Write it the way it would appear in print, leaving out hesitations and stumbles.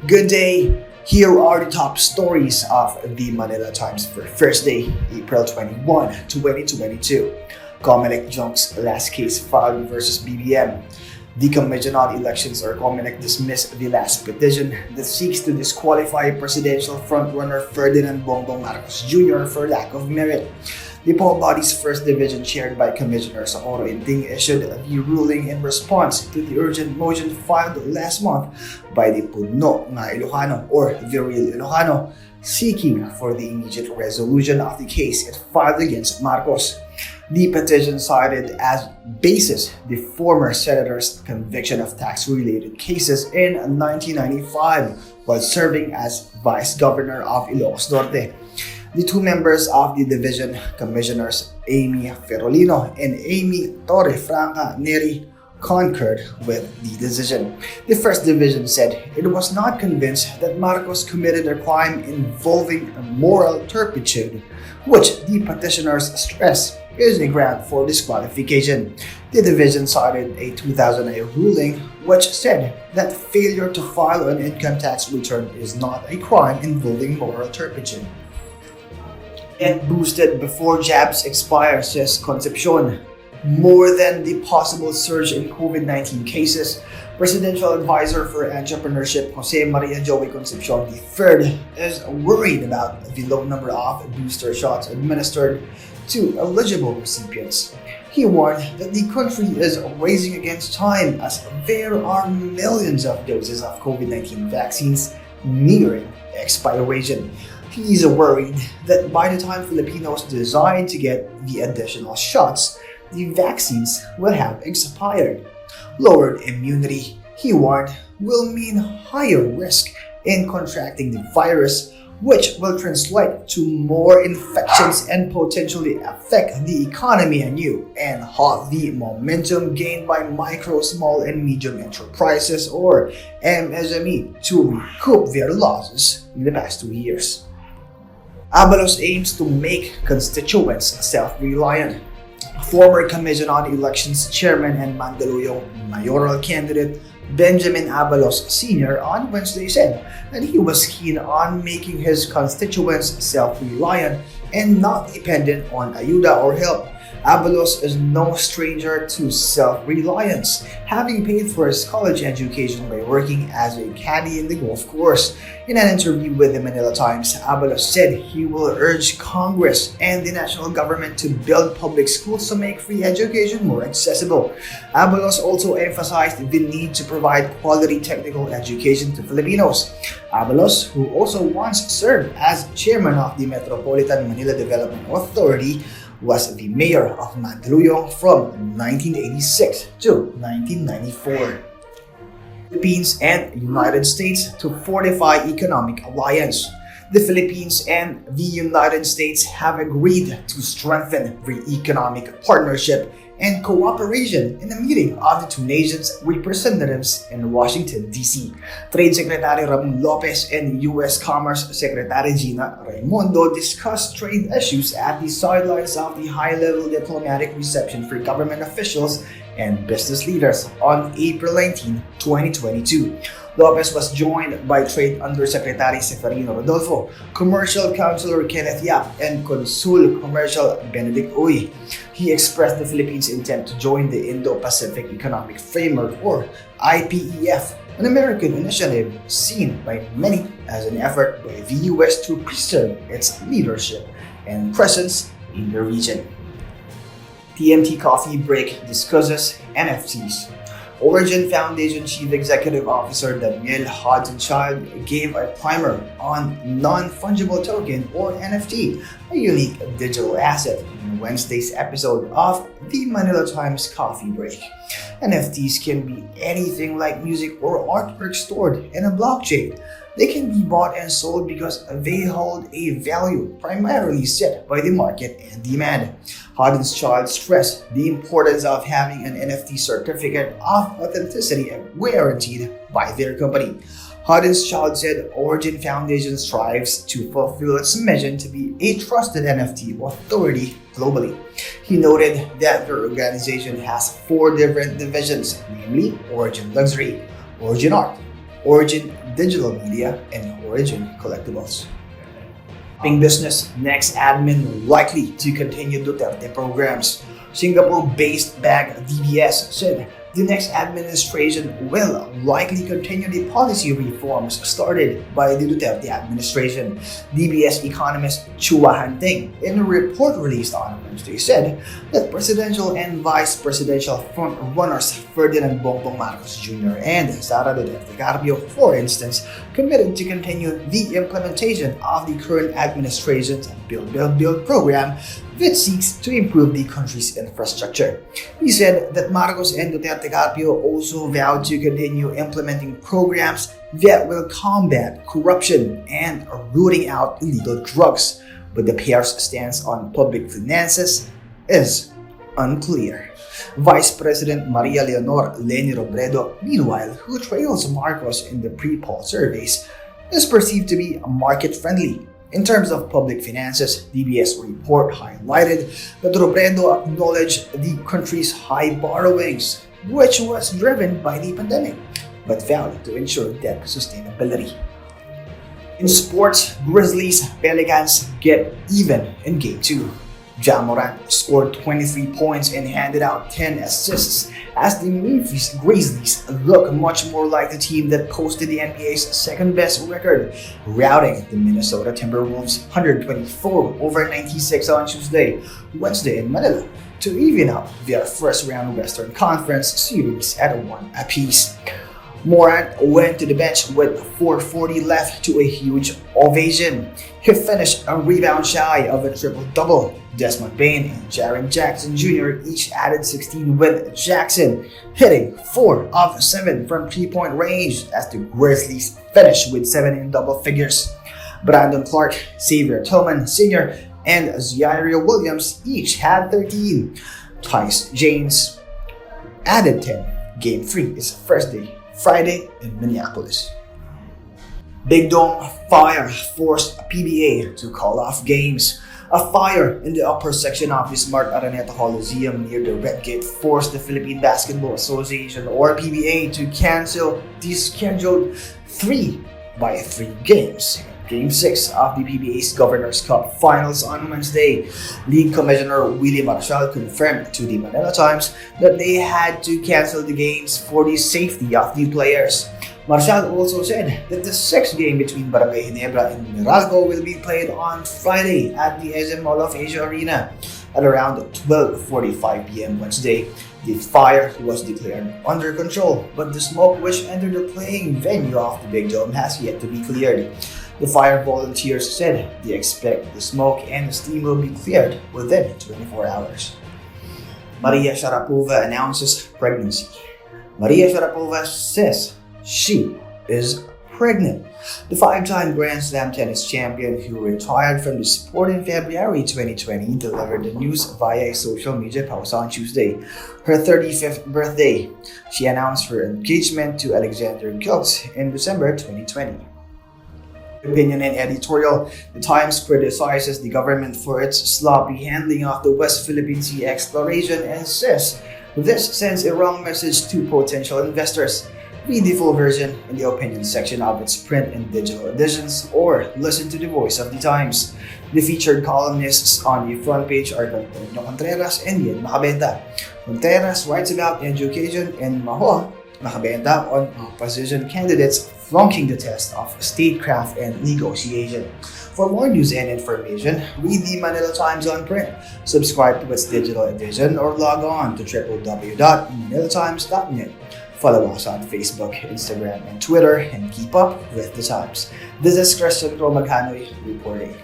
Good day. Here are the top stories of the Manila Times for Thursday, April 21, 2022. Comelec junks last case filed versus BBM. The Commission on Elections or Comelec dismissed the last petition that seeks to disqualify presidential frontrunner Ferdinand Bongbong Marcos Jr. for lack of merit. The poll body's first division, chaired by Commissioner Socorro Inting, issued the ruling in response to the urgent motion filed last month by the Pudno nga Ilocano or the Real Ilocano, seeking for the immediate resolution of the case it filed against Marcos. The petition cited as basis the former senator's conviction of tax-related cases in 1995 while serving as vice governor of Ilocos Norte. The two members of the division, Commissioners Amy Ferolino and Amy Torrefranca Neri, concurred with the decision. The first division said it was not convinced that Marcos committed a crime involving moral turpitude, which the petitioners stress is a ground for disqualification. The division cited a 2008 ruling which said that failure to file an income tax return is not a crime involving moral turpitude. Get boosted before jabs expire, says Concepcion. More than the possible surge in COVID-19 cases, Presidential Advisor for Entrepreneurship Jose Maria Joey Concepcion III is worried about the low number of booster shots administered to eligible recipients. He warned that the country is racing against time as there are millions of doses of COVID-19 vaccines nearing expiration. He is worried that by the time Filipinos decide to get the additional shots, the vaccines will have expired. Lowered immunity, he warned, will mean higher risk in contracting the virus, which will translate to more infections and potentially affect the economy anew and halt the momentum gained by micro, small, and medium enterprises or MSME to recoup their losses in the past 2 years. Avalos aims to make constituents self-reliant. Former Commission on Elections Chairman and Mandaluyong mayoral candidate Benjamin Avalos Sr. on Wednesday said that he was keen on making his constituents self-reliant and not dependent on ayuda or help. Avalos is no stranger to self-reliance, having paid for his college education by working as a caddy in the golf course. In an interview with the Manila Times, Avalos said he will urge Congress and the national government to build public schools to make free education more accessible. Avalos also emphasized the need to provide quality technical education to Filipinos. Avalos, who also once served as chairman of the Metropolitan Manila Development Authority, was the mayor of Mandaluyong from 1986 to 1994. Philippines and United States to fortify economic alliance. The Philippines and the United States have agreed to strengthen the economic partnership and cooperation in a meeting of the two nations' representatives in Washington, D.C. Trade Secretary Ramon Lopez and U.S. Commerce Secretary Gina Raimondo discussed trade issues at the sidelines of the high-level diplomatic reception for government officials and business leaders on April 19, 2022. Lopez was joined by Trade Undersecretary Seferino Rodolfo, Commercial Counselor Kenneth Yap, and Consul Commercial Benedict Uy. He expressed the Philippines' intent to join the Indo-Pacific Economic Framework or IPEF, an American initiative seen by many as an effort by the U.S. to preserve its leadership and presence in the region. PMT Coffee Break discusses NFTs. Origin Foundation Chief Executive Officer Daniel Hodgenchild gave a primer on non-fungible token or NFT, a unique digital asset, in Wednesday's episode of the Manila Times Coffee Break. NFTs can be anything like music or artwork stored in a blockchain. They can be bought and sold because they hold a value primarily set by the market and demand. Hodgenchild stressed the importance of having an NFT certificate of authenticity guaranteed by their company. Hodgenchild said Origin Foundation strives to fulfill its mission to be a trusted NFT authority globally. He noted that their organization has 4 different divisions, namely Origin Luxury, Origin Art, Origin Digital Media, and Origin Collectibles. Ping Business, next admin likely to continue Duterte programs. Singapore-based bank DBS said the next administration will likely continue the policy reforms started by the Duterte administration. DBS economist Chua Hanting, in a report released on Wednesday, said that presidential and vice presidential front-runners Ferdinand Bongbong Marcos Jr. and Sara Duterte Carpio, for instance, committed to continue the implementation of the current administration's Build program that seeks to improve the country's infrastructure. He said that Marcos and Duterte Carpio also vowed to continue implementing programs that will combat corruption and rooting out illegal drugs, but the pair's stance on public finances is unclear. Vice President Maria Leonor Leni Robredo, meanwhile, who trails Marcos in the pre-poll surveys, is perceived to be market-friendly. In terms of public finances, DBS report highlighted that Robredo acknowledged the country's high borrowings, which was driven by the pandemic, but failed to ensure debt sustainability. In sports, Grizzlies Pelicans get even in Game 2. Ja Morant scored 23 points and handed out 10 assists as the Memphis Grizzlies look much more like the team that posted the NBA's second-best record, routing the Minnesota Timberwolves 124-96 on Wednesday in Manila to even up their first-round Western Conference series at 1 apiece. Morant went to the bench with 4:40 left to a huge ovation. He finished a rebound shy of a triple-double. Desmond Bain and Jaren Jackson Jr. each added 16, with Jackson hitting 4 of 7 from 3-point range as the Grizzlies finished with 7 in double figures. Brandon Clark, Xavier Tillman Sr., and Zaire Williams each had 13. Tyus James added 10. Game 3 is Friday in Minneapolis. Big Dome fire forced PBA to call off games. A fire in the upper section of the Smart Araneta Coliseum near the Red Gate forced the Philippine Basketball Association, or PBA, to cancel the scheduled 3-by-3 games. Game 6 of the PBA's Governor's Cup Finals on Wednesday. League Commissioner Willie Marshall confirmed to the Manila Times that they had to cancel the games for the safety of the players. Marshall also said that the 6th game between Barangay Ginebra and Meralco will be played on Friday at the SM Mall of Asia Arena at around 12:45 p.m. Wednesday. The fire was declared under control, but the smoke which entered the playing venue of the Big Dome has yet to be cleared. The fire volunteers said they expect the smoke and the steam will be cleared within 24 hours. Maria Sharapova announces pregnancy. Maria Sharapova says she is pregnant. The 5-time Grand Slam tennis champion, who retired from the sport in February 2020, delivered the news via a social media post on Tuesday, her 35th birthday. She announced her engagement to Alexander Giltz in December 2020. Opinion and editorial: The Times criticizes the government for its sloppy handling of the West Philippine Sea exploration and says this sends a wrong message to potential investors. Read the full version in the opinion section of its print and digital editions, or listen to the voice of the Times. The featured columnists on the front page are Antonio Contreras and Ian Macabenta. Contreras writes about education, and Macabenta on opposition candidates flunking the test of statecraft and negotiation. For more news and information, read the Manila Times on print, subscribe to its digital edition, or log on to www.manilatimes.net. Follow us on Facebook, Instagram, and Twitter, and keep up with the Times. This is Christian Romaganoy reporting.